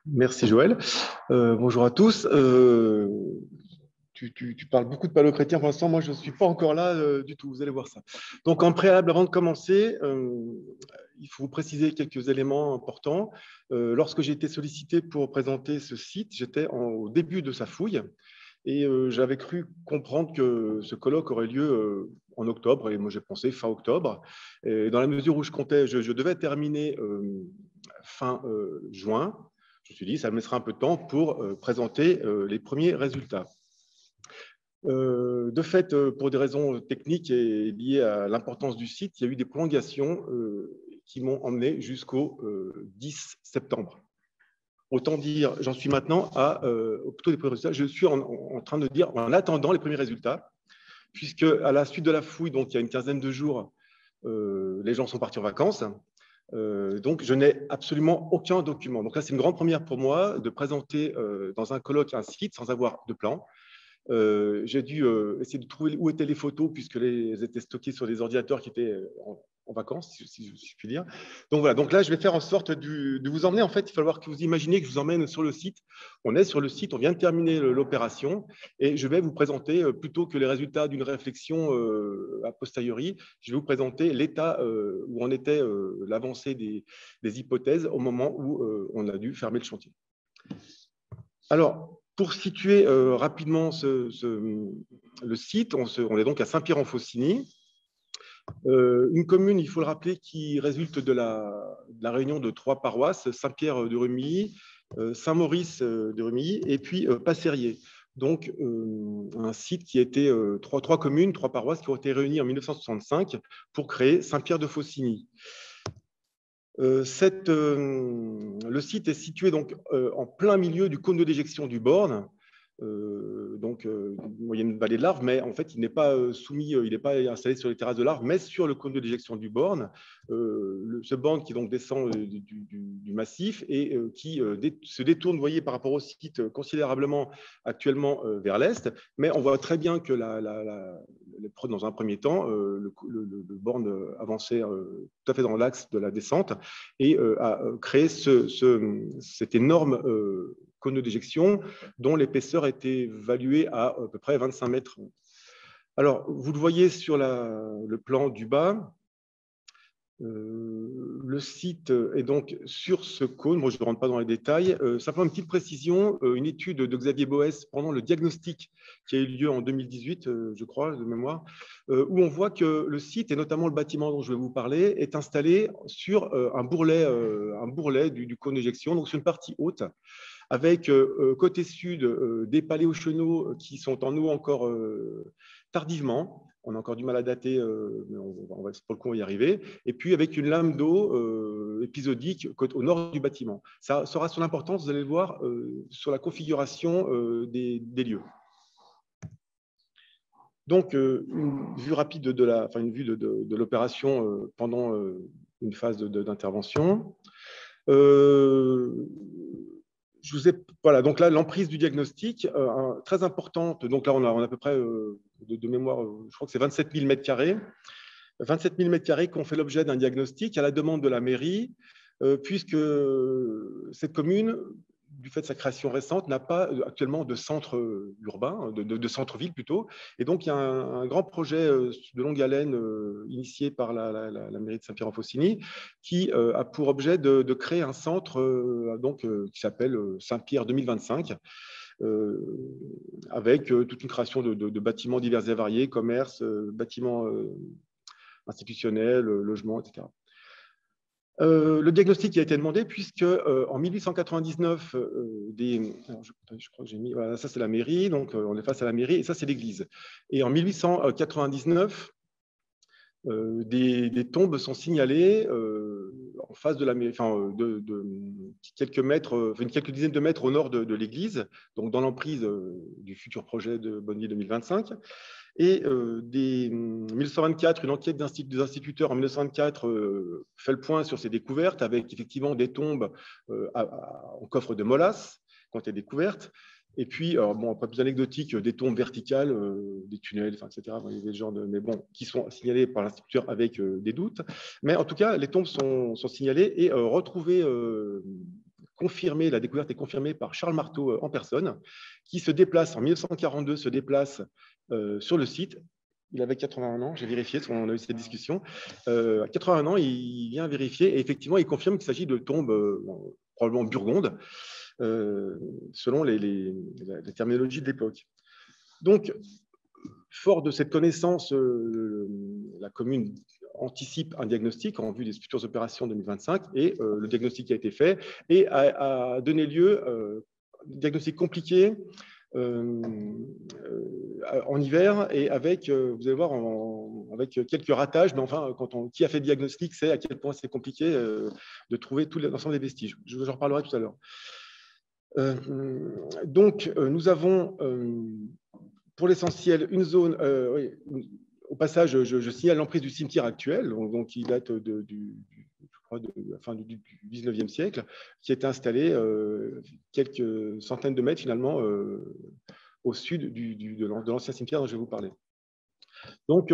Merci Joël. Bonjour à tous. Tu parles beaucoup de Palo-Chrétien pour l'instant. Moi, je ne suis pas encore là du tout. Vous allez voir ça. Donc, en préalable, avant de commencer, il faut vous préciser quelques éléments importants. Lorsque j'ai été sollicité pour présenter ce site, j'étais au début de sa fouille et j'avais cru comprendre que ce colloque aurait lieu en octobre. Et moi, j'ai pensé fin octobre. Et dans la mesure où je devais terminer fin juin, je me suis dit, ça me laissera un peu de temps pour présenter les premiers résultats. De fait, pour des raisons techniques et liées à l'importance du site, il y a eu des prolongations qui m'ont emmené jusqu'au 10 septembre. Autant dire, j'en suis maintenant plutôt des premiers résultats. Je suis en train de dire, en attendant les premiers résultats, puisque à la suite de la fouille, donc il y a une quinzaine de jours, les gens sont partis en vacances. Donc, je n'ai absolument aucun document. Donc là, c'est une grande première pour moi de présenter dans un colloque un site sans avoir de plan. J'ai dû essayer de trouver où étaient les photos, puisque elles étaient stockées sur des ordinateurs qui étaient en vacances, si je puis dire. Donc voilà, donc là, je vais faire en sorte de vous emmener. En fait, il va falloir que vous imaginez que je vous emmène sur le site. On est sur le site, on vient de terminer l'opération, et je vais vous présenter, plutôt que les résultats d'une réflexion a posteriori, je vais vous présenter l'état où en était l'avancée des hypothèses au moment où on a dû fermer le chantier. Alors, pour situer rapidement le site, on est donc à Saint-Pierre-en-Faucigny, une commune, il faut le rappeler, qui résulte de la réunion de 3 paroisses, Saint-Pierre-de-Rumilly, Saint-Maurice de Rumilly et puis Passérier. Donc, un site qui était trois communes, 3 paroisses qui ont été réunies en 1965 pour créer Saint-Pierre-de-Faucigny. Le site est situé donc en plein milieu du cône de déjection du Born. Donc, il y a une vallée de l'Arve, mais en fait, il n'est pas soumis, il n'est pas installé sur les terrasses de l'Arve, mais sur le cône de déjection du Born. Ce Born qui donc descend du massif et qui se détourne, vous voyez, par rapport au site considérablement actuellement vers l'est. Mais on voit très bien que dans un premier temps, le Born avançait tout à fait dans l'axe de la descente et a créé cette énorme cône de déjection dont l'épaisseur était évaluée à peu près 25 mètres. Alors, vous le voyez sur le plan du bas, le site est donc sur ce cône. Moi, je ne rentre pas dans les détails. Simplement une petite précision, une étude de Xavier Boès pendant le diagnostic qui a eu lieu en 2018, je crois, de mémoire, où on voit que le site, et notamment le bâtiment dont je vais vous parler, est installé sur un bourrelet du cône d'éjection, donc sur une partie haute, avec côté sud des paléochenaux qui sont en eau encore tardivement. On a encore du mal à dater, mais on va pour le coup y arriver. Et puis avec une lame d'eau épisodique au nord du bâtiment. Ça aura son importance, vous allez le voir, sur la configuration des lieux. Donc, une vue rapide une vue de l'opération pendant une phase d'intervention. Voilà, donc là, l'emprise du diagnostic, très importante. Donc là, on a à peu près, de mémoire, je crois que c'est 27 000 mètres carrés. 27 000 mètres carrés qui ont fait l'objet d'un diagnostic à la demande de la mairie, puisque cette commune, du fait de sa création récente, n'a pas actuellement de centre urbain, de centre-ville plutôt. Et donc, il y a un grand projet de longue haleine initié par la mairie de Saint-Pierre-en-Faucigny qui a pour objet de créer un centre qui s'appelle Saint-Pierre 2025, avec toute une création de bâtiments divers et variés, commerces, bâtiments institutionnels, logements, etc. Le diagnostic a été demandé puisque en 1899, je crois que j'ai mis, voilà, ça c'est la mairie, donc on est face à la mairie, et ça c'est l'église. Et en 1899, des tombes sont signalées en face de la mairie, quelques dizaines de mètres au nord de l'église, donc dans l'emprise du futur projet de Bonneville 2025. Et 1924, une enquête des instituteurs en 1924 fait le point sur ces découvertes avec effectivement des tombes en coffre de molasse qui ont été découvertes. Et puis, pas plus anecdotique, des tombes verticales, des tunnels, etc. Mais bon, qui sont signalés par l'instituteur avec des doutes. Mais en tout cas, les tombes sont signalées et retrouvées confirmée, la découverte est confirmée par Charles Marteau en personne, qui se déplace en 1942, se déplace sur le site. Il avait 81 ans, j'ai vérifié, on a eu cette discussion. À 81 ans, il vient vérifier et effectivement, il confirme qu'il s'agit de tombes probablement burgondes, selon la terminologie de l'époque. Donc, fort de cette connaissance, la commune anticipe un diagnostic en vue des futures opérations 2025 et le diagnostic a été fait et a donné lieu à un diagnostic compliqué en hiver et avec, vous allez voir, avec quelques ratages, mais enfin, qui a fait le diagnostic sait à quel point c'est compliqué de trouver tout l'ensemble des vestiges. J'en reparlerai tout à l'heure. Donc, nous avons pour l'essentiel une zone, oui, au passage, je signale l'emprise du cimetière actuel, donc qui date je crois de la fin du 19e siècle, qui est installé quelques centaines de mètres finalement au sud de l'ancien cimetière dont je vais vous parler. Donc,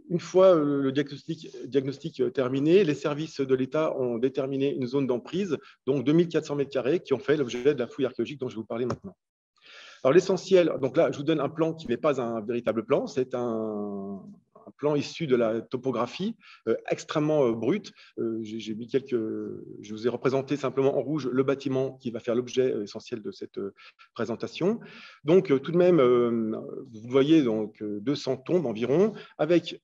une fois le diagnostic terminé, les services de l'État ont déterminé une zone d'emprise, donc 2400 m², qui ont fait l'objet de la fouille archéologique dont je vais vous parler maintenant. Alors, l'essentiel, donc là, je vous donne un plan qui n'est pas un véritable plan, c'est un plan issu de la topographie, extrêmement brut. Je vous ai représenté simplement en rouge le bâtiment qui va faire l'objet essentiel de cette présentation. Donc, tout de même, vous voyez donc 200 tombes environ, avec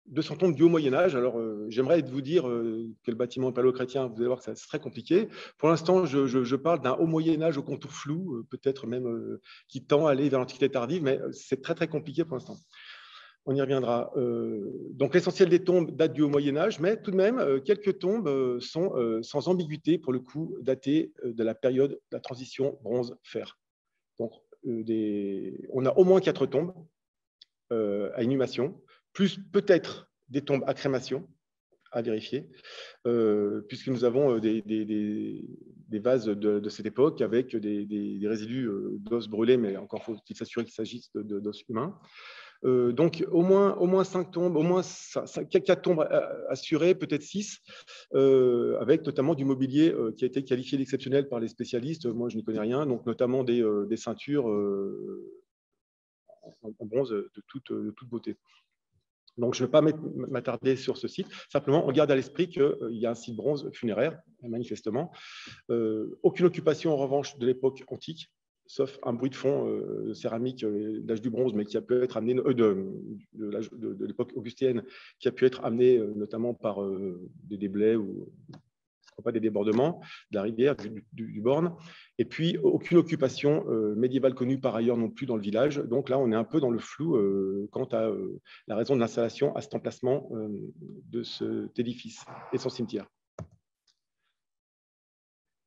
200 tombes du haut Moyen-Âge. Alors, j'aimerais vous dire que le bâtiment est paléochrétien, vous allez voir que c'est très compliqué. Pour l'instant, je parle d'un haut Moyen-Âge au contour flou, peut-être même qui tend à aller vers l'Antiquité tardive, mais c'est très, très compliqué pour l'instant. On y reviendra. Donc, l'essentiel des tombes date du haut Moyen-Âge, mais tout de même, quelques tombes sont sans ambiguïté, pour le coup, datées de la période de la transition bronze-fer. Donc, on a au moins 4 tombes à inhumation, plus peut-être des tombes à crémation, à vérifier, puisque nous avons des vases de cette époque avec des résidus d'os brûlés, mais encore faut-il s'assurer qu'il s'agisse d'os humains. Donc, au moins 5 tombes, au moins 4 tombes assurées, peut-être 6, avec notamment du mobilier qui a été qualifié d'exceptionnel par les spécialistes. Moi, je n'y connais rien, donc notamment des ceintures en bronze de toute beauté. Donc, je ne vais pas m'attarder sur ce site. Simplement, on garde à l'esprit qu'il y a un site bronze funéraire, manifestement. Aucune occupation, en revanche, de l'époque antique, sauf un bruit de fond de céramique d'âge du bronze, mais qui a pu être amené de l'époque augustienne, qui a pu être amené notamment par des déblais ou pas des débordements de la rivière, du Borne. Et puis, aucune occupation médiévale connue par ailleurs non plus dans le village. Donc là, on est un peu dans le flou quant à la raison de l'installation à cet emplacement de cet édifice et son cimetière.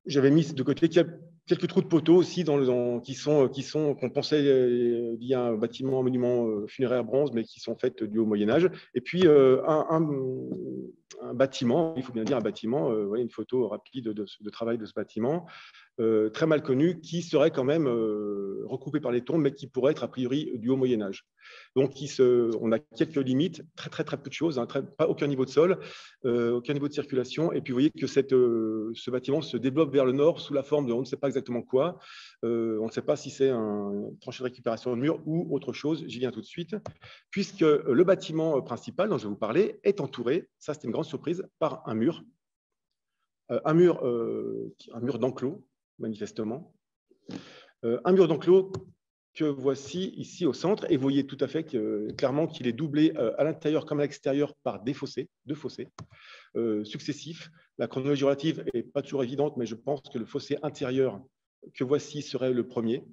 J'avais mis de côté quelques trous de poteaux aussi qu'on pensait liés à un bâtiment, un monument funéraire bronze, mais qui sont faits du haut Moyen-Âge. Et puis, un bâtiment, il faut bien dire un bâtiment, une photo rapide de travail de ce bâtiment, très mal connu, qui serait quand même recoupé par les tombes, mais qui pourrait être a priori du haut Moyen-Âge. Donc, on a quelques limites, très peu de choses, hein, pas aucun niveau de sol, aucun niveau de circulation. Et puis, vous voyez que ce bâtiment se développe vers le nord sous la forme de on ne sait pas exactement quoi. On ne sait pas si c'est un tranchée de récupération de mur ou autre chose. J'y viens tout de suite, puisque le bâtiment principal dont je vais vous parler est entouré, ça c'était une grande surprise, par un mur. Un mur d'enclos, manifestement. Un mur d'enclos que voici ici au centre, et vous voyez tout à fait clairement qu'il est doublé à l'intérieur comme à l'extérieur par deux fossés successifs. La chronologie relative n'est pas toujours évidente, mais je pense que le fossé intérieur que voici serait le premier,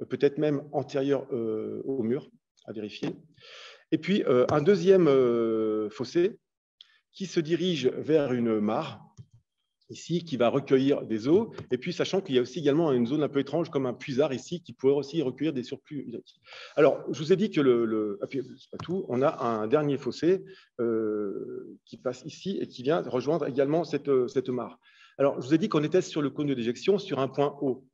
peut-être même antérieur au mur, à vérifier. Et puis un deuxième fossé qui se dirige vers une mare, ici, qui va recueillir des eaux, et puis sachant qu'il y a aussi également une zone un peu étrange comme un puisard ici, qui pourrait aussi recueillir des surplus hydriques. Alors, je vous ai dit que c'est pas tout, on a un dernier fossé qui passe ici et qui vient rejoindre également cette mare. Alors, je vous ai dit qu'on était sur le cône de déjection, sur un point haut.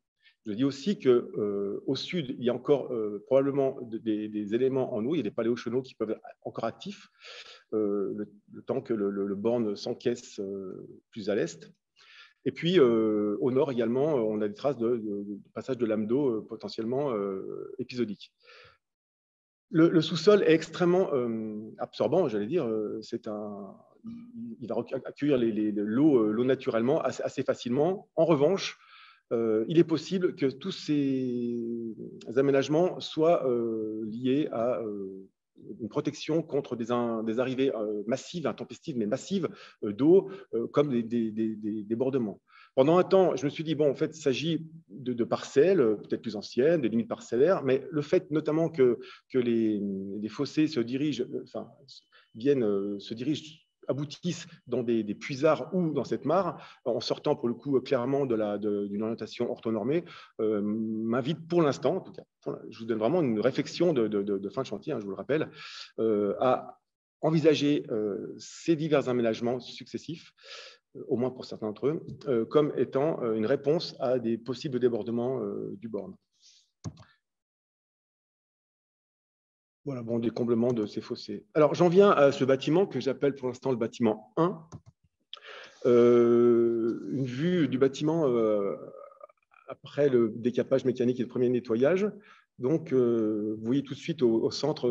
Je dis aussi qu'au sud, il y a encore probablement des éléments en eau, il y a des paléochenaux qui peuvent être encore actifs, le temps que le Borne s'encaisse plus à l'est. Et puis, au nord également, on a des traces de passage de lames d'eau potentiellement épisodiques. Le sous-sol est extrêmement absorbant, j'allais dire. Il va accueillir l'eau naturellement, assez facilement. En revanche, il est possible que tous ces aménagements soient liés à une protection contre des arrivées massives, intempestives, mais massives d'eau, comme des débordements. Pendant un temps, je me suis dit, bon, en fait, il s'agit de parcelles, peut-être plus anciennes, des limites parcellaires, mais le fait notamment que les fossés se dirigent, aboutissent dans des puisards ou dans cette mare, en sortant pour le coup clairement d'une orientation orthonormée, m'invite pour l'instant, en tout cas, je vous donne vraiment une réflexion de fin de chantier, hein, je vous le rappelle, à envisager ces divers aménagements successifs, au moins pour certains d'entre eux, comme étant une réponse à des possibles débordements du Borne. Voilà, bon, des comblements de ces fossés. Alors, j'en viens à ce bâtiment que j'appelle pour l'instant le bâtiment 1. Une vue du bâtiment après le décapage mécanique et le premier nettoyage. Donc, vous voyez tout de suite au centre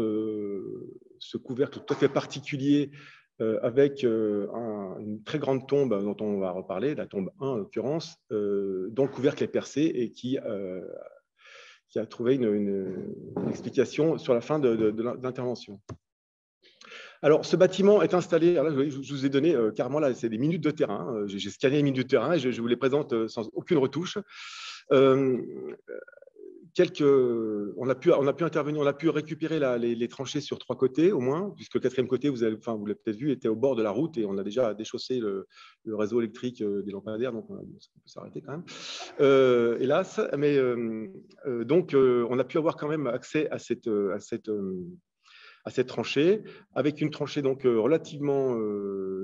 ce couvercle tout à fait particulier avec une très grande tombe dont on va reparler, la tombe 1 en l'occurrence, dont le couvercle est percé et qui a trouvé une explication sur la fin de l'intervention. Alors, ce bâtiment est installé, alors là, je vous ai donné carrément, là, c'est des minutes de terrain. J'ai scanné les minutes de terrain et je vous les présente sans aucune retouche. On a pu intervenir, on a pu récupérer les tranchées sur 3 côtés au moins, puisque le 4e côté, vous l'avez peut-être vu, était au bord de la route et on a déjà déchaussé le réseau électrique des lampadaires, donc on peut s'arrêter quand même, hélas. Mais donc, on a pu avoir quand même accès à cette tranchée, avec une tranchée donc relativement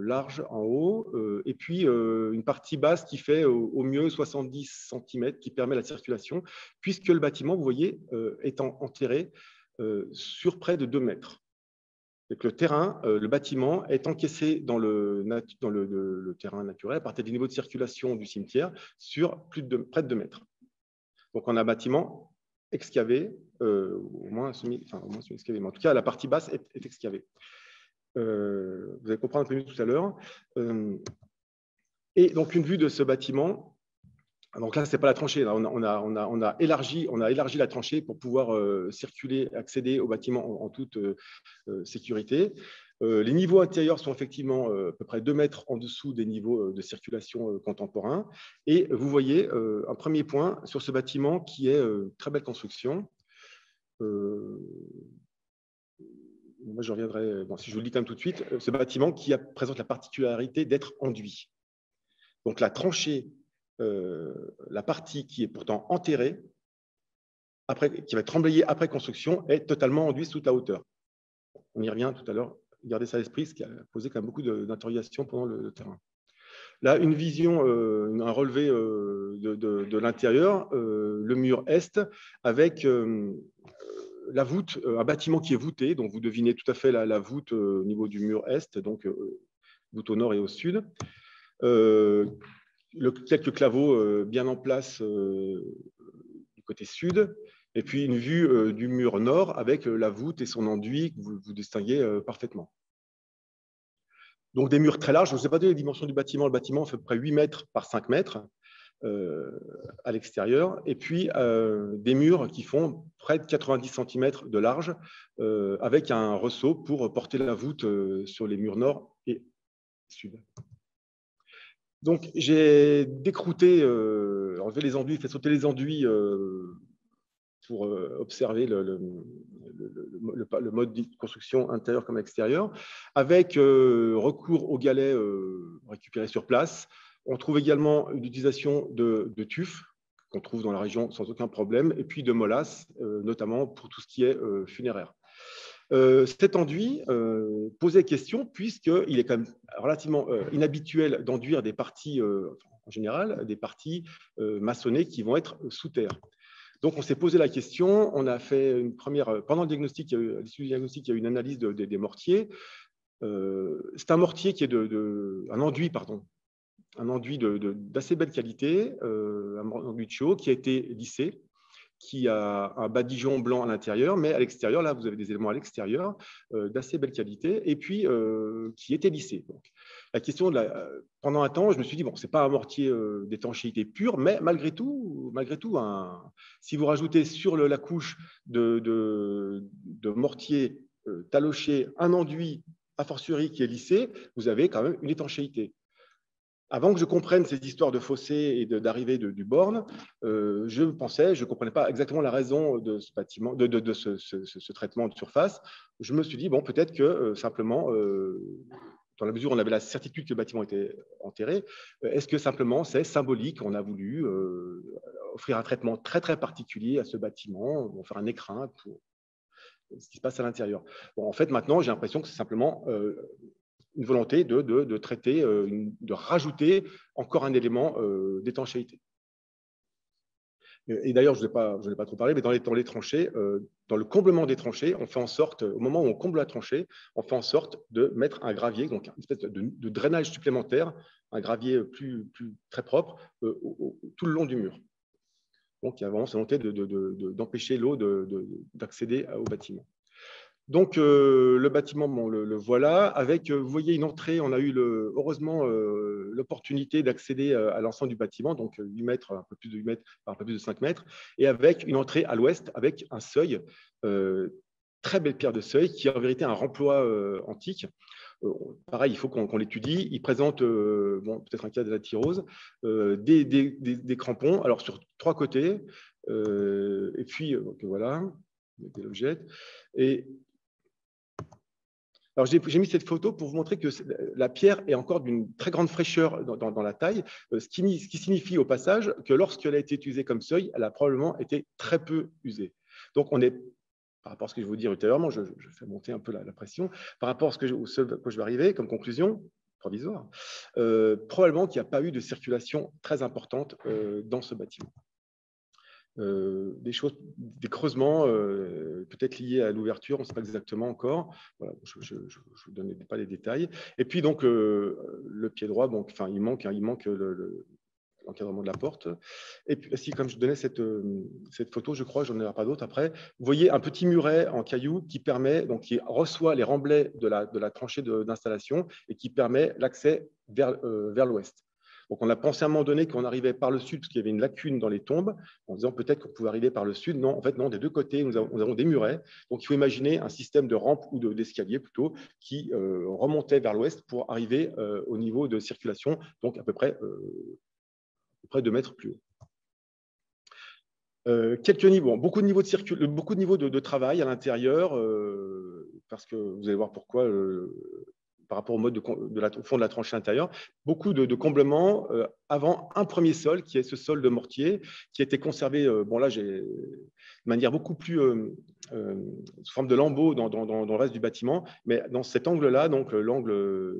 large en haut, et puis une partie basse qui fait au mieux 70 cm, qui permet la circulation, puisque le bâtiment, vous voyez, est enterré sur près de 2 mètres. Donc, le bâtiment est encaissé dans le terrain naturel, à partir des niveaux de circulation du cimetière, sur près de 2 mètres. Donc, on a un bâtiment excavé, au moins semi-excavé, mais en tout cas, la partie basse est excavée. Vous allez comprendre un peu mieux tout à l'heure. Et donc, une vue de ce bâtiment. Donc là, ce n'est pas la tranchée. Là, on a élargi la tranchée pour pouvoir circuler, accéder au bâtiment en toute sécurité. Les niveaux intérieurs sont effectivement à peu près 2 mètres en dessous des niveaux de circulation contemporains. Et vous voyez un premier point sur ce bâtiment qui est très belle construction. Moi, je reviendrai, bon, si je vous le dis quand même tout de suite, ce bâtiment qui présente la particularité d'être enduit. Donc la tranchée, la partie qui est pourtant enterrée, qui va être emblayée après construction, est totalement enduite toute la hauteur. On y revient tout à l'heure. Gardez ça à l'esprit, ce qui a posé quand même beaucoup d'interrogations pendant le terrain. Là, une vision, un relevé de l'intérieur, le mur est, avec la voûte, un bâtiment qui est voûté, donc vous devinez tout à fait la voûte au niveau du mur est, donc voûte au nord et au sud. Quelques claveaux bien en place du côté sud, et puis une vue du mur nord avec la voûte et son enduit que vous distinguez parfaitement. Donc des murs très larges, je ne vous ai pas donné les dimensions du bâtiment, le bâtiment fait à peu près 8 mètres par 5 mètres à l'extérieur, et puis des murs qui font près de 90 cm de large, avec un ressaut pour porter la voûte sur les murs nord et sud. Donc j'ai décrouté, enlevé les enduits, fait sauter les enduits pour observer le mode de construction intérieur comme extérieur, avec recours aux galets récupérés sur place. On trouve également l'utilisation de tufs qu'on trouve dans la région sans aucun problème, et puis de molasses, notamment pour tout ce qui est funéraire. Cet enduit posait question, puisqu'il est quand même relativement inhabituel d'enduire des parties, en général, des parties maçonnées qui vont être sous terre. Donc, on s'est posé la question, on a fait une première, pendant le diagnostic, à l'issue du diagnostic, il y a eu une analyse des mortiers. C'est un mortier qui est un enduit, pardon, un enduit d'assez belle qualité, un enduit de chaux qui a été lissé, qui a un badigeon blanc à l'intérieur, mais à l'extérieur, là, vous avez des éléments à l'extérieur d'assez belle qualité, et puis qui était lissé. Donc, la question, pendant un temps, je me suis dit, bon, ce n'est pas un mortier d'étanchéité pure, mais malgré tout si vous rajoutez sur la couche de mortier taloché un enduit a fortiori qui est lissé, vous avez quand même une étanchéité. Avant que je comprenne ces histoires de fossés et d'arrivée du borne, je ne comprenais pas exactement la raison de ce bâtiment, de ce traitement de surface. Je me suis dit, bon, peut-être que simplement, dans la mesure où on avait la certitude que le bâtiment était enterré, est-ce que simplement c'est symbolique, on a voulu offrir un traitement très, très particulier à ce bâtiment, on faire un écrin pour ce qui se passe à l'intérieur. Bon, en fait, maintenant, j'ai l'impression que c'est simplement une volonté de traiter, de rajouter encore un élément d'étanchéité. Et d'ailleurs, je n'ai pas trop parlé, mais dans les tranchées, dans le comblement des tranchées, on fait en sorte, au moment où on comble la tranchée, on fait en sorte de mettre un gravier, donc une espèce de drainage supplémentaire, un gravier très propre, tout le long du mur. Donc, il y a vraiment cette volonté d'empêcher l'eau d'accéder au bâtiment. Donc, le bâtiment, bon, le voilà. Avec, vous voyez, une entrée, on a eu heureusement l'opportunité d'accéder à l'ensemble du bâtiment, donc 8 mètres, un peu plus de 8 mètres, un peu plus de 5 mètres, et avec une entrée à l'ouest, avec un seuil, très belle pierre de seuil, qui est en vérité un remploi antique. Pareil, il faut qu'on l'étudie. Il présente, bon, peut-être un cas de la tyrose, des crampons, alors sur 3 côtés, et puis, voilà, des logettes. Et alors, j'ai mis cette photo pour vous montrer que la pierre est encore d'une très grande fraîcheur dans la taille, ce qui signifie au passage que lorsqu'elle a été utilisée comme seuil, elle a probablement été très peu usée. Donc, on est, par rapport à ce que je vais vous dire ultérieurement, je fais monter un peu la pression, par rapport à ce que je vais arriver comme conclusion provisoire, probablement qu'il n'y a pas eu de circulation très importante dans ce bâtiment. Des creusements peut-être liés à l'ouverture, on ne sait pas exactement encore. Voilà, je ne vous donne pas les détails. Et puis donc le pied droit, donc, enfin, il manque l'encadrement de la porte. Et puis, si, comme je donnais cette photo, je crois, je n'en ai pas d'autres après. Vous voyez un petit muret en cailloux qui permet, donc qui reçoit les remblais de la tranchée d'installation et qui permet l'accès vers l'ouest. Donc, on a pensé à un moment donné qu'on arrivait par le sud, parce qu'il y avait une lacune dans les tombes, en disant peut-être qu'on pouvait arriver par le sud. Non, en fait, non, des deux côtés, nous avons des murets. Donc, il faut imaginer un système de rampe ou d'escalier plutôt qui remontait vers l'ouest pour arriver au niveau de circulation, donc à peu près 2 mètres plus haut. Quelques niveaux, beaucoup de niveaux de travail à l'intérieur, parce que vous allez voir pourquoi. Par rapport au mode au fond de la tranchée intérieure, beaucoup de comblements avant un premier sol, qui est ce sol de mortier, qui a été conservé, bon là, de manière beaucoup plus sous forme de lambeaux dans le reste du bâtiment, mais dans cet angle-là, donc l'angle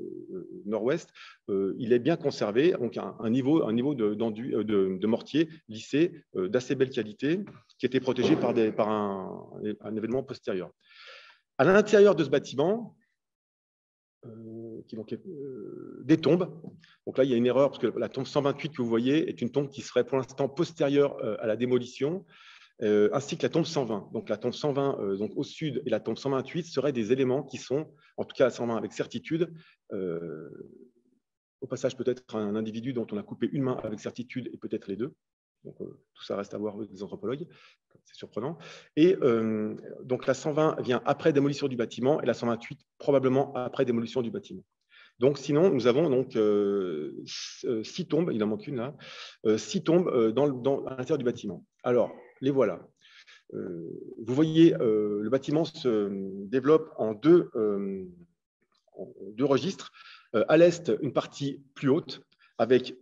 nord-ouest, il est bien conservé, donc un niveau de mortier lissé d'assez belle qualité, qui était protégé par un événement postérieur. À l'intérieur de ce bâtiment, des tombes. Donc là, il y a une erreur, parce que la tombe 128 que vous voyez est une tombe qui serait pour l'instant postérieure à la démolition, ainsi que la tombe 120. Donc la tombe 120 donc au sud et la tombe 128 seraient des éléments qui sont, en tout cas à 120 avec certitude, au passage peut-être un individu dont on a coupé une main avec certitude et peut-être les deux. Donc, tout ça reste à voir avec les anthropologues, c'est surprenant. Et donc la 120 vient après démolition du bâtiment et la 128 probablement après démolition du bâtiment. Donc sinon, nous avons donc 6 tombes, il en manque une là, 6 tombes à l'intérieur du bâtiment. Alors, les voilà. Vous voyez, le bâtiment se développe en deux registres. À l'est, une partie plus haute avec.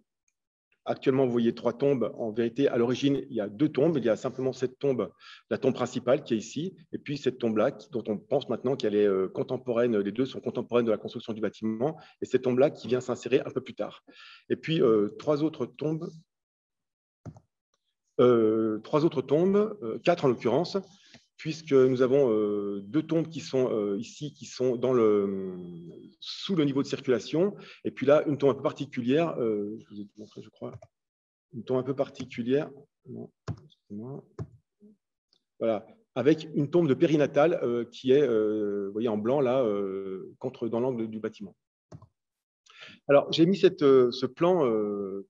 Actuellement, vous voyez 3 tombes. En vérité, à l'origine, il y a 2 tombes. Il y a simplement cette tombe, la tombe principale qui est ici, et puis cette tombe-là, dont on pense maintenant qu'elle est contemporaine. Les deux sont contemporaines de la construction du bâtiment, et cette tombe-là qui vient s'insérer un peu plus tard. Et puis, 3 autres tombes, 4 en l'occurrence, puisque nous avons deux tombes qui sont ici, qui sont sous le niveau de circulation, et puis là, une tombe un peu particulière, je vous ai montré, je crois, une tombe un peu particulière, non, voilà, avec une tombe de périnatale qui est, vous voyez, en blanc, là, dans l'angle du bâtiment. Alors, j'ai mis ce plan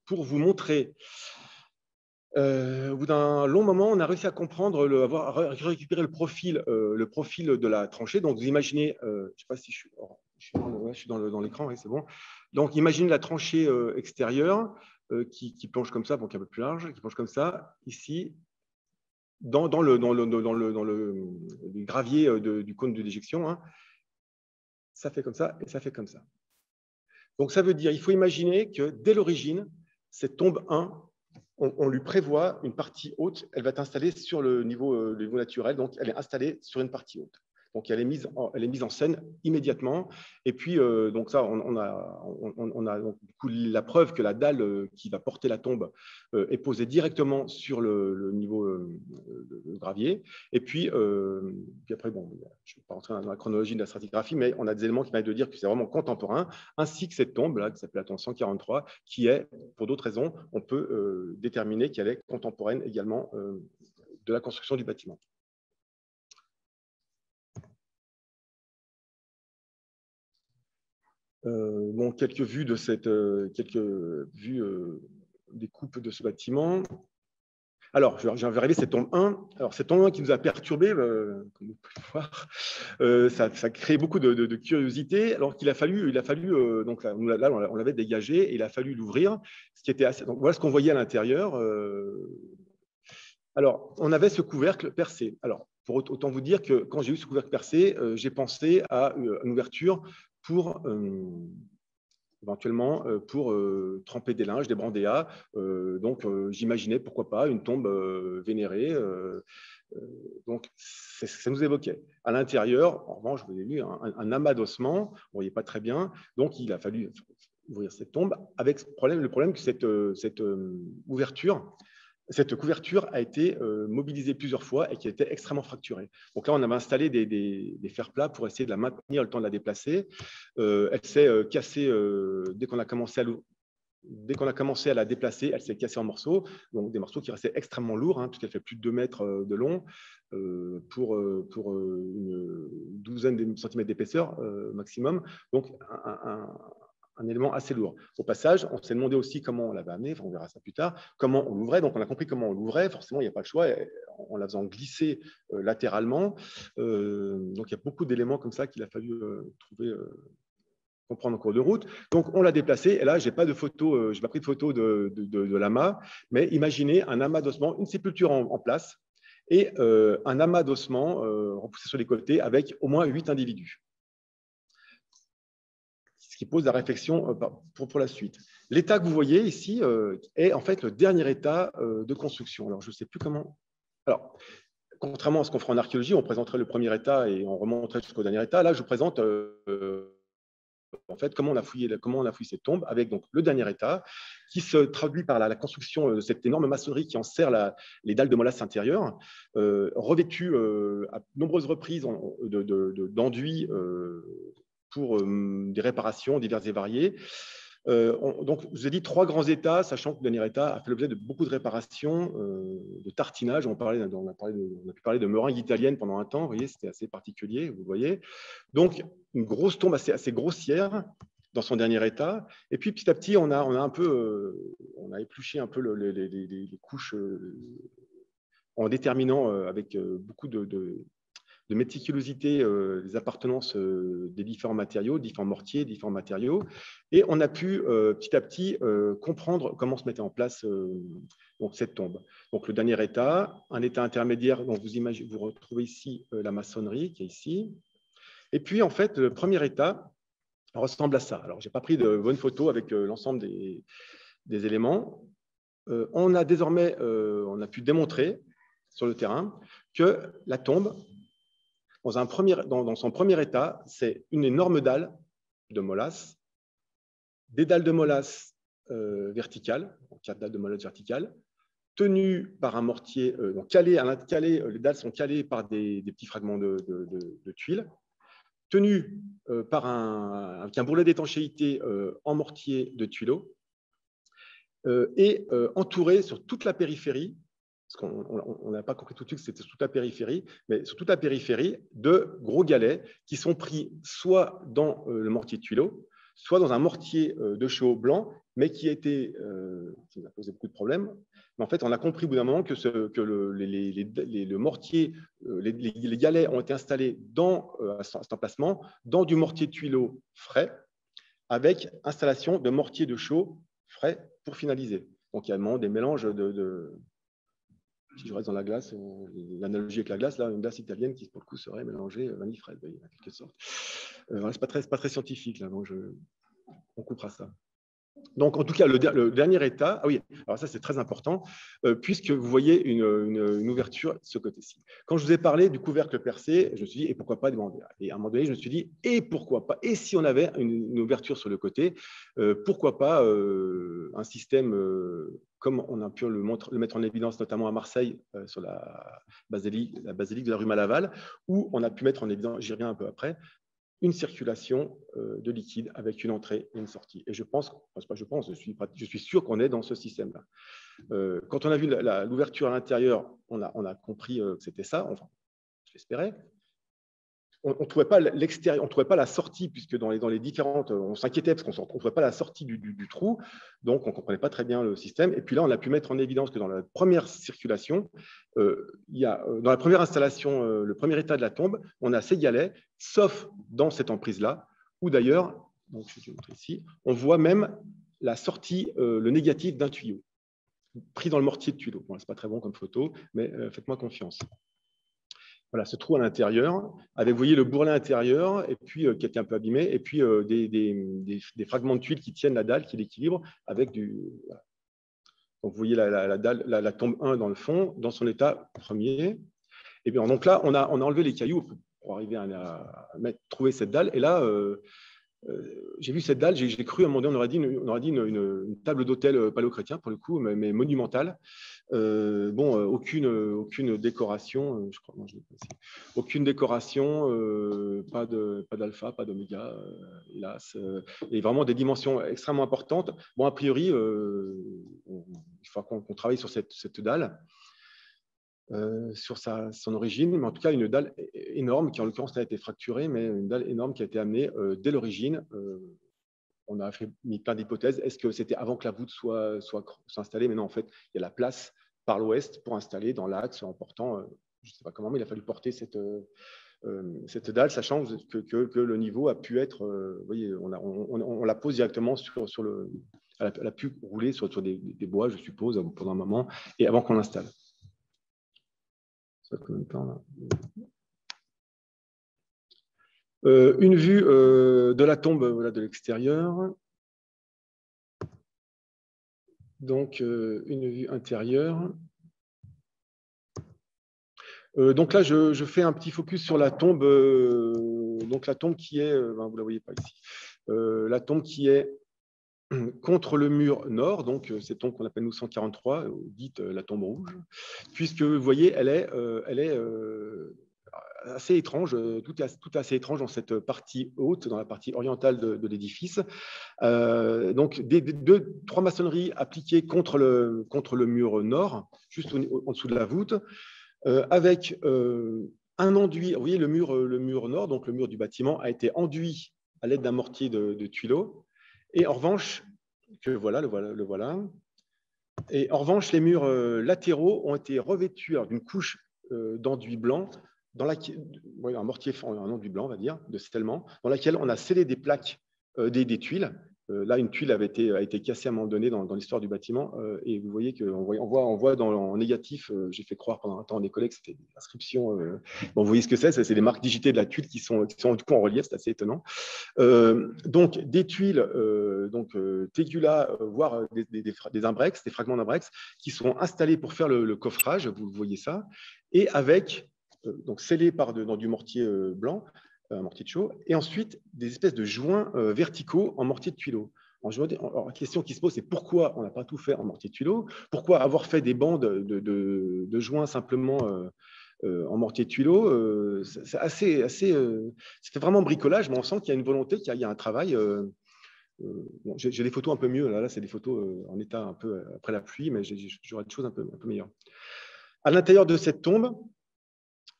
pour vous montrer. Au bout d'un long moment, on a réussi à comprendre, avoir récupéré le profil de la tranchée. Donc, vous imaginez, je ne sais pas si je suis dans l'écran, oui, c'est bon. Donc, imaginez la tranchée extérieure qui plonge comme ça, donc un peu plus large, qui plonge comme ça, ici, dans le gravier du cône de déjection. Hein. Ça fait comme ça et ça fait comme ça. Donc, ça veut dire, il faut imaginer que dès l'origine, cette tombe 1, on lui prévoit une partie haute, elle va être installée sur le niveau naturel, donc elle est installée sur une partie haute. Donc elle est mise en scène immédiatement. Et puis, donc ça, on a donc, du coup, la preuve que la dalle qui va porter la tombe est posée directement sur le niveau de gravier. Et puis après, bon, je ne vais pas rentrer dans la chronologie de la stratigraphie, mais on a des éléments qui permettent de dire que c'est vraiment contemporain, ainsi que cette tombe là, qui s'appelle la tombe 143, qui est, pour d'autres raisons, on peut déterminer qu'elle est contemporaine également de la construction du bâtiment. Bon, quelques vues des coupes de ce bâtiment. Alors, j'ai arrivé cette tombe 1. Alors, cette tombe 1 qui nous a perturbés, comme vous pouvez voir, ça crée beaucoup de curiosité. Alors qu'il a fallu, donc là, on l'avait dégagé et il a fallu l'ouvrir, ce qui était assez. Donc, voilà ce qu'on voyait à l'intérieur. Alors, on avait ce couvercle percé. Alors, pour autant vous dire que quand j'ai eu ce couvercle percé, j'ai pensé à une ouverture pour éventuellement pour tremper des linges, des brandéas. Donc, j'imaginais, pourquoi pas, une tombe vénérée. Donc, ça nous évoquait. À l'intérieur, en revanche, vous avez vu un amas d'ossements, on ne voyait pas très bien. Donc, il a fallu ouvrir cette tombe avec le problème que cette ouverture, cette couverture a été mobilisée plusieurs fois et qui a été extrêmement fracturée. Donc là, on avait installé des fers plats pour essayer de la maintenir le temps de la déplacer. Elle s'est cassée dès qu'on a commencé à la déplacer, elle s'est cassée en morceaux, donc des morceaux qui restaient extrêmement lourds, hein, puisqu'elle fait plus de 2 mètres de long pour une douzaine de centimètres d'épaisseur maximum. Donc, un élément assez lourd. Au passage, on s'est demandé aussi comment on l'avait amené, enfin, on verra ça plus tard, comment on l'ouvrait. Donc, on a compris comment on l'ouvrait. Forcément, il n'y a pas le choix, en la faisant glisser latéralement. Donc, il y a beaucoup d'éléments comme ça qu'il a fallu trouver, comprendre en cours de route. Donc, on l'a déplacé. Et là, je n'ai pas pris de photo de l'amas, mais imaginez un amas d'ossements, une sépulture en place et un amas d'ossements repoussé sur les côtés avec au moins 8 individus. Ce qui pose la réflexion pour la suite. L'état que vous voyez ici est en fait le dernier état de construction. Alors, je ne sais plus comment. Alors, contrairement à ce qu'on fera en archéologie, on présenterait le premier état et on remonterait jusqu'au dernier état. Là, je vous présente en fait comment on a fouillé cette tombe avec donc le dernier état qui se traduit par la construction de cette énorme maçonnerie qui enserre les dalles de molasse intérieures, revêtues à nombreuses reprises d'enduits pour des réparations diverses et variées. Donc, je vous ai dit 3 grands états, sachant que le dernier état a fait l'objet de beaucoup de réparations, de tartinage. On a pu parler de meringue italienne pendant un temps. Vous voyez, c'était assez particulier, vous voyez. Donc, une grosse tombe assez grossière dans son dernier état. Et puis, petit à petit, on a épluché un peu les couches en déterminant avec beaucoup de méticulosité les appartenances des différents matériaux, différents mortiers, différents matériaux. Et on a pu petit à petit comprendre comment se mettait en place donc cette tombe. Donc le dernier état, un état intermédiaire, donc vous retrouvez ici la maçonnerie qui est ici. Et puis en fait, le premier état ressemble à ça. Alors, je n'ai pas pris de bonnes photos avec l'ensemble des éléments. On a désormais, on a pu démontrer sur le terrain que la tombe, dans son premier état, c'est une énorme dalle de molasse, des dalles de molasse verticales, donc 4 dalles de molasse verticales, tenus par un mortier, donc calés, les dalles sont calées par des petits fragments de tuiles, tenus par avec un bourrelet d'étanchéité en mortier de tuileaux, et entourés sur toute la périphérie, parce qu'on n'a pas compris tout de suite que c'était sur toute la périphérie, mais sur toute la périphérie de gros galets qui sont pris soit dans le mortier de tuileaux, soit dans un mortier de chaux blanc, mais qui nous a posé beaucoup de problèmes. Mais en fait, on a compris au bout d'un moment que le mortier, les galets ont été installés à cet emplacement dans du mortier de tuileaux frais, avec installation de mortier de chaux frais pour finaliser. Donc, il y a des mélanges si je reste dans la glace, l'analogie avec la glace, là, une glace italienne qui, pour le coup, serait mélangée vanille fraise, en quelque sorte. Voilà, c'est pas très scientifique, là, donc on coupera ça. Donc, en tout cas, le dernier état, ah oui, alors ça, c'est très important, puisque vous voyez une ouverture de ce côté-ci. Quand je vous ai parlé du couvercle percé, je me suis dit, et pourquoi pas demander. Et à un moment donné, je me suis dit, et pourquoi pas, et si on avait une ouverture sur le côté, pourquoi pas un système comme on a pu le mettre en évidence, notamment à Marseille, sur la basilique de la rue Malaval, où on a pu mettre en évidence, j'y reviens un peu après, une circulation de liquide avec une entrée et une sortie. Et je suis sûr qu'on est dans ce système-là. Quand on a vu l'ouverture à l'intérieur, on a compris que c'était ça, enfin, j'espérais. On ne trouvait pas l'extérieur, on ne trouvait pas la sortie, puisque dans les différentes, on s'inquiétait parce qu'on ne trouvait pas la sortie du trou, donc on ne comprenait pas très bien le système. Et puis là, on a pu mettre en évidence que dans la première circulation, dans la première installation, le premier état de la tombe, on a ces galets, sauf dans cette emprise-là, où d'ailleurs, donc je vais te montrer ici, on voit même la sortie, le négatif d'un tuyau, pris dans le mortier de tuileau. Bon, ce n'est pas très bon comme photo, mais faites-moi confiance. Voilà, ce trou à l'intérieur, avec, vous voyez, le bourrelet intérieur, et puis qui était un peu abîmé, et puis des fragments de tuiles qui tiennent la dalle, qui l'équilibrent, avec du... Voilà. Donc, vous voyez la tombe 1 dans le fond, dans son état premier. Et bien, donc là, on a enlevé les cailloux pour arriver à trouver cette dalle. Et là, j'ai vu cette dalle, j'ai cru à un moment donné, on aurait dit une table d'hôtel paléochrétien, pour le coup, mais monumentale. Aucune décoration, je crois, aucune décoration, pas d'alpha, pas d'oméga, hélas, et vraiment des dimensions extrêmement importantes. Bon, a priori, il faut qu'on travaille sur cette dalle, sur son origine, mais en tout cas une dalle énorme qui en l'occurrence a été fracturée, mais une dalle énorme qui a été amenée dès l'origine. On a mis plein d'hypothèses. Est-ce que c'était avant que la voûte soit installée? Mais non, en fait, il y a la place par l'ouest pour installer dans l'axe en portant, je ne sais pas comment, mais il a fallu porter cette dalle, sachant que le niveau a pu être, vous voyez, on la pose directement sur le... Elle a pu rouler sur des bois, je suppose, pendant un moment, et avant qu'on l'installe. Ça fait combien de temps, là ? Une vue de la tombe, voilà, de l'extérieur. Donc, une vue intérieure. Donc là, je fais un petit focus sur la tombe. Donc la tombe qui est, vous ne la voyez pas ici, la tombe qui est contre le mur nord, donc cette tombe qu'on appelle nous 143, dite la tombe rouge, puisque vous voyez, elle est assez étrange, tout assez étrange dans cette partie haute, dans la partie orientale de l'édifice. Donc, trois maçonneries appliquées contre le mur nord, juste en dessous de la voûte, avec un enduit. Vous voyez, le mur nord, donc le mur du bâtiment, a été enduit à l'aide d'un mortier de tuileaux. Et en revanche, le voilà. Et en revanche, les murs latéraux ont été revêtus d'une couche d'enduit blanc, un mortier, un enduit blanc, on va dire, de scellement, dans laquelle on a scellé des plaques, des tuiles. Là, une tuile a été cassée à un moment donné dans l'histoire du bâtiment, et vous voyez qu'on voit en négatif, j'ai fait croire pendant un temps à des collègues que c'était des inscriptions. Bon, vous voyez ce que c'est des marques digitées de la tuile qui sont du coup en relief, c'est assez étonnant. Donc, des tuiles, tégula, voire des imbrex, des fragments d'imbrex, qui sont installés pour faire le coffrage, vous voyez ça, et avec, donc scellés dans du mortier blanc, un mortier de chaux, et ensuite des espèces de joints verticaux en mortier de tuileaux. Alors, la question qui se pose, c'est pourquoi on n'a pas tout fait en mortier tuileau? Pourquoi avoir fait des bandes de joints simplement en mortier tuileau? C'est c'était vraiment bricolage, mais on sent qu'il y a une volonté, qu'il y a un travail. Bon, j'ai des photos un peu mieux. Là c'est des photos en état un peu après la pluie, mais j'aurais des choses un peu meilleures. À l'intérieur de cette tombe,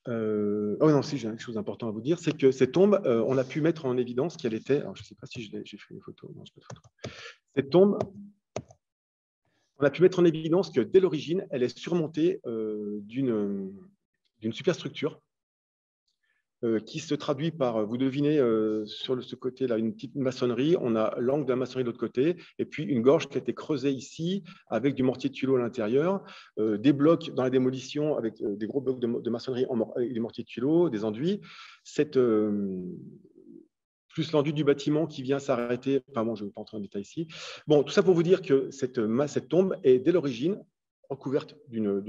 oh non, si j'ai quelque chose d'important à vous dire, c'est que cette tombe, on a pu mettre en évidence qu'elle était. Alors, je ne sais pas si j'ai fait une photo. Non, je pas de photo. Cette tombe, on a pu mettre en évidence que dès l'origine, elle est surmontée d'une superstructure qui se traduit par, vous devinez, sur ce côté-là, une petite maçonnerie. On a l'angle de la maçonnerie de l'autre côté, et puis une gorge qui a été creusée ici, avec du mortier de tuileau à l'intérieur, des blocs dans la démolition, avec des gros blocs de maçonnerie avec des mortiers de tuileau, des enduits. Plus l'enduit du bâtiment qui vient s'arrêter. Enfin bon, je ne vais pas entrer en détail ici. Bon, tout ça pour vous dire que cette tombe est, dès l'origine, recouverte d'une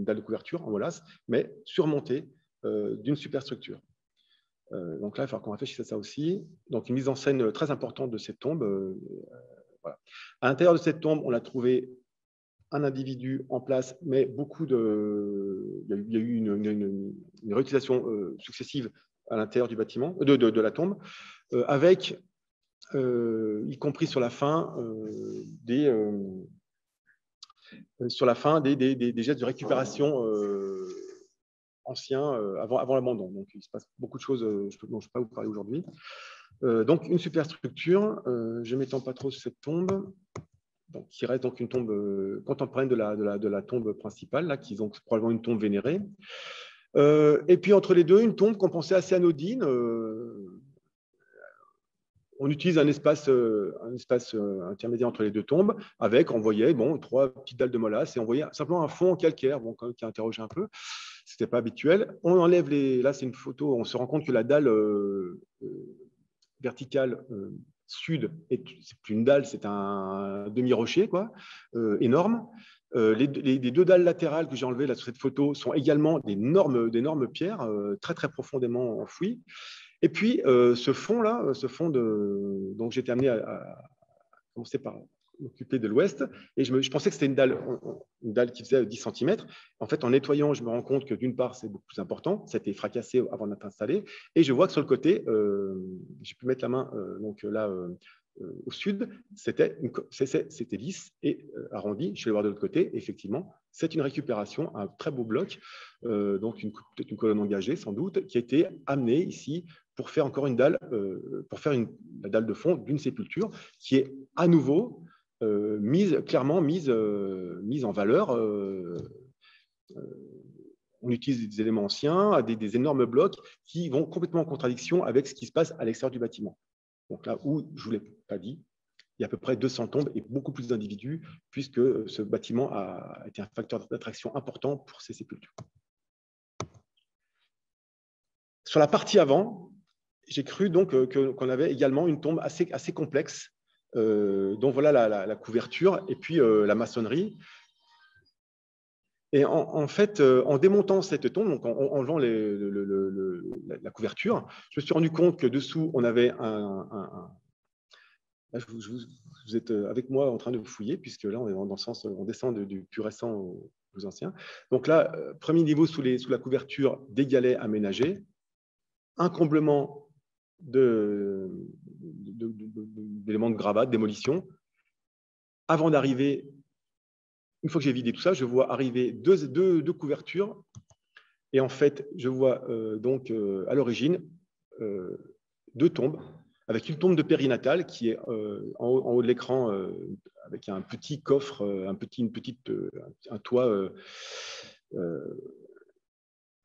dalle de couverture en molasse, mais surmontée d'une superstructure. Donc là, il va falloir qu'on réfléchisse à ça aussi. Donc, une mise en scène très importante de cette tombe. Voilà. À l'intérieur de cette tombe, on a trouvé un individu en place, mais il y a eu une réutilisation successive à l'intérieur du bâtiment, de la tombe, avec, y compris sur la fin, des gestes de récupération anciens avant l'abandon. Donc, il se passe beaucoup de choses dont je ne peux pas vous parler aujourd'hui. Donc, une superstructure, je ne m'étends pas trop sur cette tombe, donc, qui reste donc une tombe contemporaine de la tombe principale, là, qui est donc probablement une tombe vénérée. Et puis, entre les deux, une tombe qu'on pensait assez anodine. On utilise un espace intermédiaire entre les deux tombes, avec, on voyait, bon, 3 petites dalles de molasse, et on voyait simplement un fond en calcaire, bon, quand même, qui a interrogé un peu. C'était pas habituel. On enlève là c'est une photo, on se rend compte que la dalle verticale sud, c'est plus une dalle, c'est un demi-rocher, quoi, énorme. Les deux dalles latérales que j'ai enlevées là sur cette photo sont également d'énormes pierres, très très profondément enfouies. Et puis ce fond-là, donc j'étais amené à commencer par m'occuper de l'ouest, et je pensais que c'était une dalle qui faisait 10 cm. En fait, en nettoyant, je me rends compte que d'une part, c'est beaucoup plus important, c'était fracassé avant d'être installé, et je vois que sur le côté, j'ai pu mettre la main donc là au sud, c'était lisse et arrondi. Je suis allé voir de l'autre côté, effectivement, c'est une récupération, un très beau bloc, donc peut-être une colonne engagée sans doute, qui a été amenée ici pour faire encore une dalle, la dalle de fond d'une sépulture, qui est à nouveau clairement mise en valeur. On utilise des éléments anciens, des énormes blocs qui vont complètement en contradiction avec ce qui se passe à l'extérieur du bâtiment. Donc là où, je ne vous l'ai pas dit, il y a à peu près 200 tombes et beaucoup plus d'individus, puisque ce bâtiment a été un facteur d'attraction important pour ces sépultures. Sur la partie avant, j'ai cru donc qu'on avait également une tombe assez complexe, dont voilà la couverture et puis la maçonnerie. Et en fait, en démontant cette tombe, donc en enlevant la couverture, je me suis rendu compte que dessous, on avait là, vous êtes avec moi en train de fouiller, puisque là, on est dans le sens, on descend du plus récent au plus ancien. Donc là, premier niveau sous la couverture, des galets aménagés, un comblement d'éléments de gravat, de démolition. Avant d'arriver, une fois que j'ai vidé tout ça, je vois arriver deux couvertures. Et en fait, je vois donc à l'origine 2 tombes, avec une tombe de périnatale qui est en haut de l'écran, avec un petit coffre, un toit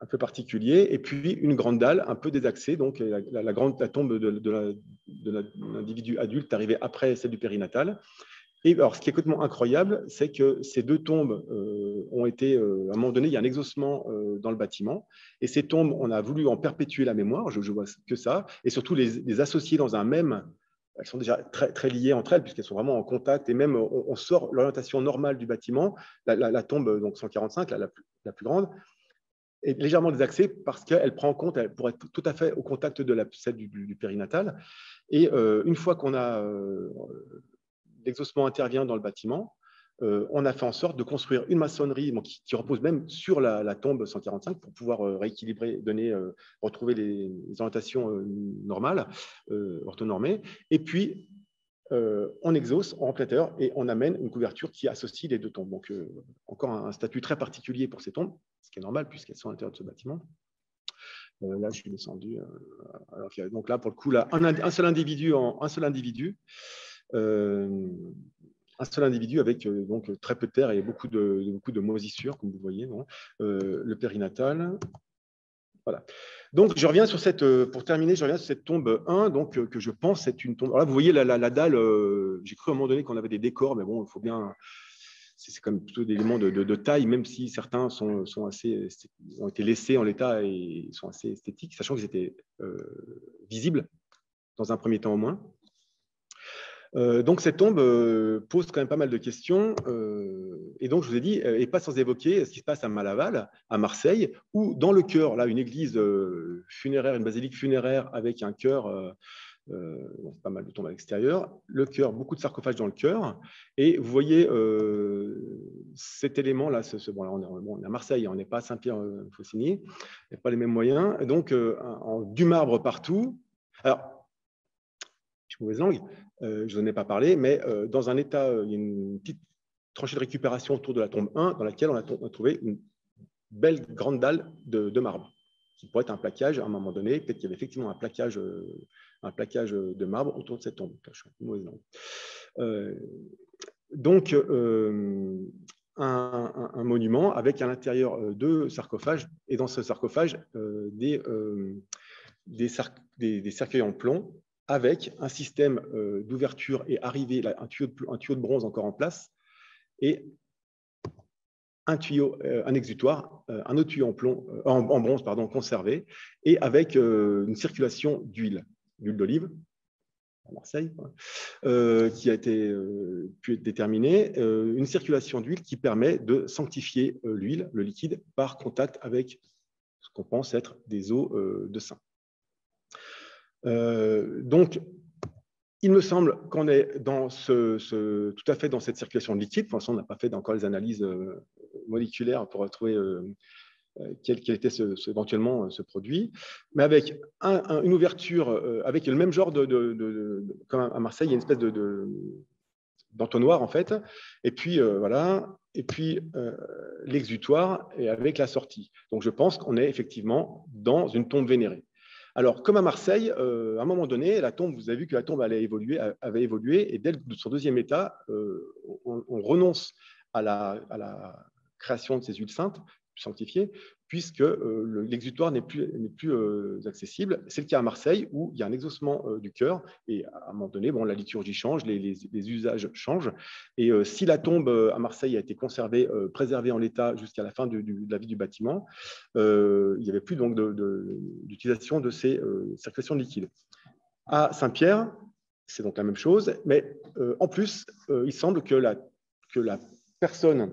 un peu particulier, et puis une grande dalle un peu désaxée, donc la tombe de l'individu adulte arrivée après celle du périnatal. Et alors, ce qui est complètement incroyable, c'est que ces 2 tombes ont été, à un moment donné, il y a un exaucement dans le bâtiment, et ces tombes, on a voulu en perpétuer la mémoire, je vois que ça, et surtout les associer dans un même. Elles sont déjà très, très liées entre elles, puisqu'elles sont vraiment en contact, et même on sort l'orientation normale du bâtiment, la tombe donc 145, la plus grande, est légèrement désaxée parce qu'elle prend en compte, elle pourrait être tout à fait au contact de celle du périnatal. Et une fois qu'on a l'exaucement intervient dans le bâtiment, on a fait en sorte de construire une maçonnerie qui repose même sur la tombe 145 pour pouvoir rééquilibrer, retrouver les orientations normales, orthonormées. Et puis, on exauce en plateur et on amène une couverture qui associe les deux tombes. Donc, encore un statut très particulier pour ces tombes, ce qui est normal puisqu'elles sont à l'intérieur de ce bâtiment. Là, je suis descendu. Donc là, pour le coup, là, un seul individu, avec donc très peu de terre et beaucoup de moisissures, comme vous voyez, le périnatal. Voilà. Donc, je reviens sur pour terminer, je reviens sur cette tombe 1, donc, que je pense est une tombe. Alors là, vous voyez la dalle, j'ai cru à un moment donné qu'on avait des décors, mais bon, il faut bien. C'est quand même plutôt des éléments de taille, même si certains ont été laissés en l'état et sont assez esthétiques, sachant qu'ils étaient visibles dans un premier temps au moins. Donc, cette tombe pose quand même pas mal de questions. Et donc, je vous ai dit, et pas sans évoquer ce qui se passe à Malaval, à Marseille, où dans le chœur, là, une église funéraire, une basilique funéraire avec un chœur, pas mal de tombes à l'extérieur, le chœur, beaucoup de sarcophages dans le chœur. Et vous voyez cet élément-là, bon, là on est à Marseille, on n'est pas à Saint-Pierre-Faucigny, il n'y a pas les mêmes moyens. Donc, du marbre partout. Alors, je suis mauvaise langue, je n'en ai pas parlé, mais dans un état, il y a une petite tranchée de récupération autour de la tombe 1, dans laquelle on a trouvé une belle grande dalle de marbre, qui pourrait être un plaquage à un moment donné. Peut-être qu'il y avait effectivement un plaquage de marbre autour de cette tombe. Je suis un peu mauvaise langue. Donc, un monument avec à l'intérieur deux sarcophages, et dans ce sarcophage, des cercueils en plomb, avec un système d'ouverture et arrivée, un tuyau de bronze encore en place, et un tuyau, un exutoire, un autre tuyau en bronze conservé, et avec une circulation d'huile d'olive, à Marseille, qui a pu être déterminée, une circulation d'huile qui permet de sanctifier l'huile, le liquide, par contact avec ce qu'on pense être des os de sein. Donc, il me semble qu'on est tout à fait dans cette circulation de liquide. Pour l'instant, on n'a pas fait encore les analyses moléculaires pour trouver quel était éventuellement ce produit, mais avec une ouverture, avec le même genre comme à Marseille, il y a une espèce d'entonnoir en fait, et puis voilà, et puis l'exutoire et avec la sortie. Donc je pense qu'on est effectivement dans une tombe vénérée. Alors, comme à Marseille, à un moment donné, la tombe, vous avez vu que la tombe avait évolué, et dès son deuxième état, on renonce à la création de ces huiles saintes sanctifiées, puisque l'exutoire n'est plus accessible. C'est le cas à Marseille, où il y a un exaucement du cœur, et à un moment donné, bon, la liturgie change, les usages changent, et si la tombe à Marseille a été conservée, préservée en l'état jusqu'à la fin de la vie du bâtiment, il n'y avait plus donc d'utilisation de ces circulations de liquide. À Saint-Pierre, c'est donc la même chose, mais en plus, il semble que la personne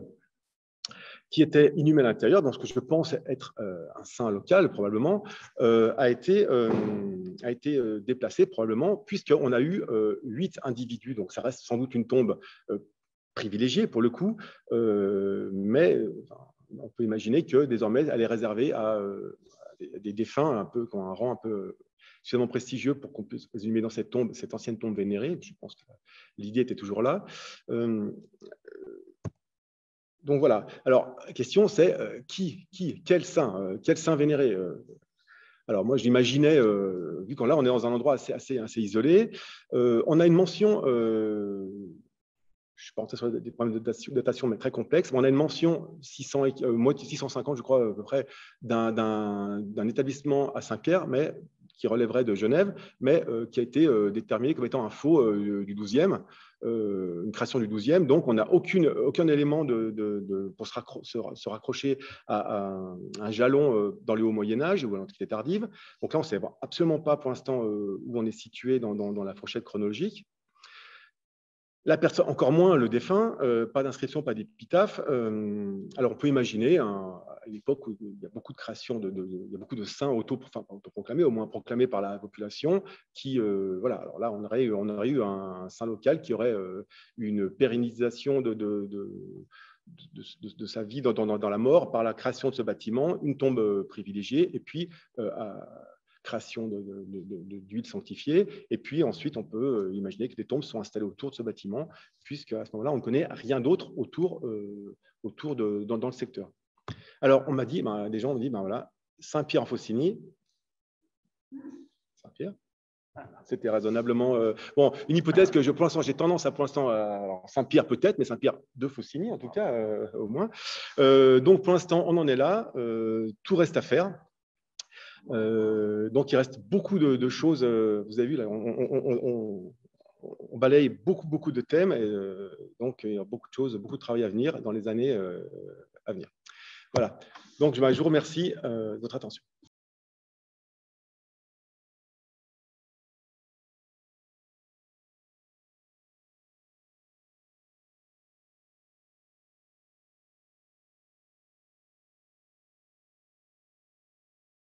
qui était inhumé à l'intérieur, dans ce que je pense être un saint local probablement, a été déplacé probablement, puisqu'on a eu 8 individus, donc ça reste sans doute une tombe privilégiée pour le coup, mais on peut imaginer que désormais elle est réservée à des défunts un peu, qui ont un rang un peu suffisamment prestigieux pour qu'on puisse les inhumer dans cette ancienne tombe vénérée. Je pense que l'idée était toujours là. Donc voilà. Alors, la question, c'est quel saint vénéré Alors moi, j'imaginais, vu qu'on là, on est dans un endroit assez isolé, on a une mention, je ne pense pas sur des problèmes de datation, mais très complexes. On a une mention 650, je crois, à peu près, d'un établissement à Saint-Pierre, mais qui relèverait de Genève, mais qui a été déterminé comme étant un faux du 12e. Une création du 12e, donc on n'a aucun élément pour se raccrocher à un jalon dans le haut Moyen-Âge ou à l'Antiquité tardive. Donc là, on ne sait absolument pas pour l'instant où on est situé dans la fourchette chronologique. La personne, encore moins le défunt, pas d'inscription, pas d'épitaphe. Alors, on peut imaginer, à l'époque où il y a beaucoup de création, il y a beaucoup de saints autoproclamés, au moins proclamés par la population, qui, voilà, alors là, on aurait eu un saint local qui aurait une pérennisation de sa vie dans la mort par la création de ce bâtiment, une tombe privilégiée, et puis création d'huile sanctifiée. Et puis ensuite, on peut imaginer que des tombes sont installées autour de ce bâtiment, puisque à ce moment-là, on ne connaît rien d'autre autour, dans le secteur. Alors, on m'a dit, des gens m'ont dit, voilà, Saint-Pierre en Faucigny, Saint-Pierre, c'était raisonnablement bon, une hypothèse que pour l'instant j'ai tendance à Saint-Pierre peut-être, mais Saint-Pierre de Faucigny en tout cas au moins. Donc pour l'instant on en est là, tout reste à faire. Donc il reste beaucoup de choses. Vous avez vu là, on balaye beaucoup de thèmes, et donc il y a beaucoup de choses, beaucoup de travail à venir dans les années à venir. Voilà. Donc je vous remercie de votre attention.